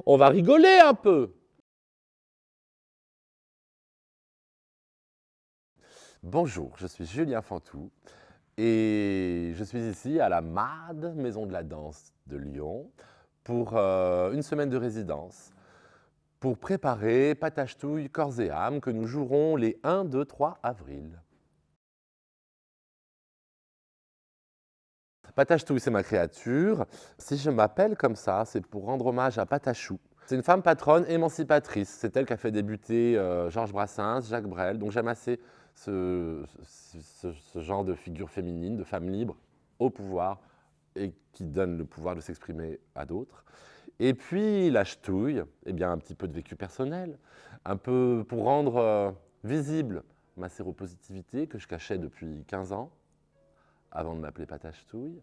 On va rigoler un peu. Bonjour, je suis Julien Fantou et je suis ici à la MAD, Maison de la Danse de Lyon, pour une semaine de résidence, pour préparer Patachetouille Corps et âme que nous jouerons les 1, 2, 3 avril. Patachetouille, c'est ma créature. Si je m'appelle comme ça, c'est pour rendre hommage à Patachou. C'est une femme patronne émancipatrice. C'est elle qui a fait débuter Georges Brassens, Jacques Brel. Donc j'aime assez ce genre de figure féminine, de femme libre, au pouvoir, et qui donne le pouvoir de s'exprimer à d'autres. Et puis la ch'touille, eh bien un petit peu de vécu personnel, un peu pour rendre visible ma séropositivité que je cachais depuis 15 ans, avant de m'appeler Patachetouille.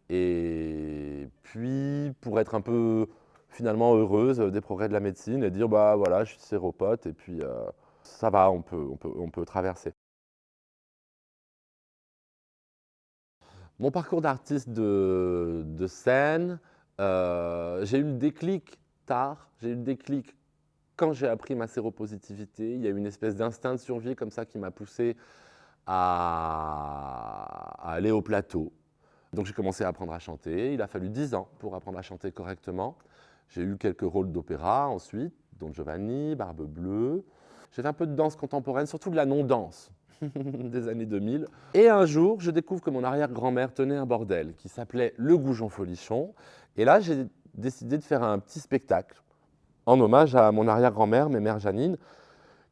Et puis, pour être un peu, finalement, heureuse des progrès de la médecine et dire, bah voilà, je suis séropote et puis ça va, on peut traverser. Mon parcours d'artiste de scène, j'ai eu le déclic tard, j'ai eu le déclic quand j'ai appris ma séropositivité. Il y a eu une espèce d'instinct de survie comme ça qui m'a poussé à aller au plateau. Donc j'ai commencé à apprendre à chanter. Il a fallu 10 ans pour apprendre à chanter correctement. J'ai eu quelques rôles d'opéra ensuite, Don Giovanni, Barbe Bleue. J'ai fait un peu de danse contemporaine, surtout de la non-danse des années 2000. Et un jour, je découvre que mon arrière-grand-mère tenait un bordel qui s'appelait Le Goujon Folichon. Et là, j'ai décidé de faire un petit spectacle en hommage à mon arrière-grand-mère, mes mères Janine,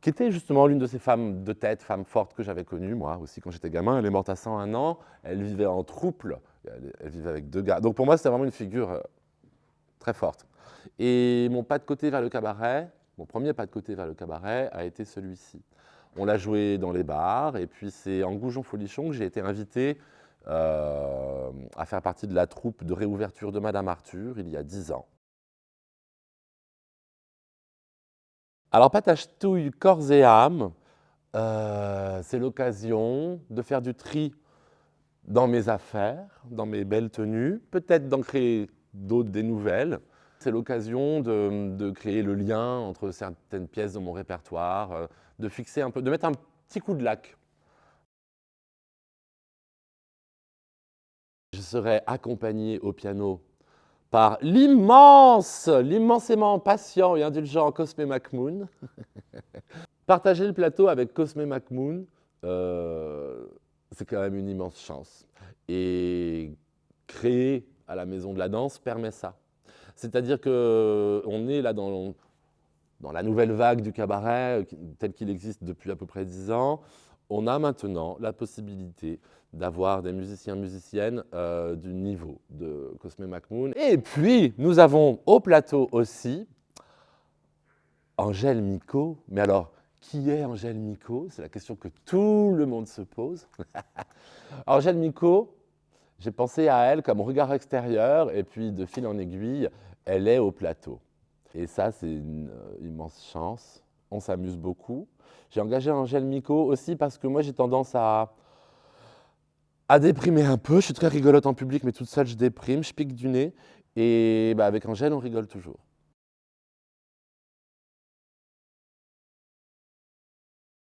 qui était justement l'une de ces femmes de tête, femmes fortes que j'avais connues, moi aussi quand j'étais gamin. Elle est morte à 101 ans, elle vivait en trouble, elle vivait avec 2 gars. Donc pour moi, c'était vraiment une figure très forte. Et mon pas de côté vers le cabaret, mon premier pas de côté vers le cabaret a été celui-ci. On l'a joué dans les bars, et puis c'est en Goujon Folichon que j'ai été invité à faire partie de la troupe de réouverture de Madame Arthur il y a 10 ans. Alors, Patachetouille Corps et âme, c'est l'occasion de faire du tri dans mes affaires, dans mes belles tenues, peut-être d'en créer d'autres, des nouvelles. C'est l'occasion de créer le lien entre certaines pièces de mon répertoire, de fixer un peu, de mettre un petit coup de lac. Je serai accompagné au piano par l'immensément patient et indulgent Cosme McMoon. Partager le plateau avec Cosme McMoon, c'est quand même une immense chance. Et créer à la Maison de la Danse permet ça. C'est-à-dire qu'on est là dans la nouvelle vague du cabaret, tel qu'il existe depuis à peu près 10 ans. On a maintenant la possibilité d'avoir des musiciens, musiciennes du niveau de Cosme McMoon. Et puis, nous avons au plateau aussi Angèle Micot. Mais alors, qui est Angèle Micot? C'est la question que tout le monde se pose. Angèle Micot, j'ai pensé à elle comme regard extérieur, et puis de fil en aiguille, elle est au plateau. Et ça, c'est une immense chance. On s'amuse beaucoup. J'ai engagé Angèle Micot aussi parce que moi, j'ai tendance à déprimer un peu. Je suis très rigolote en public, mais toute seule, je déprime, je pique du nez. Et bah, avec Angèle, on rigole toujours.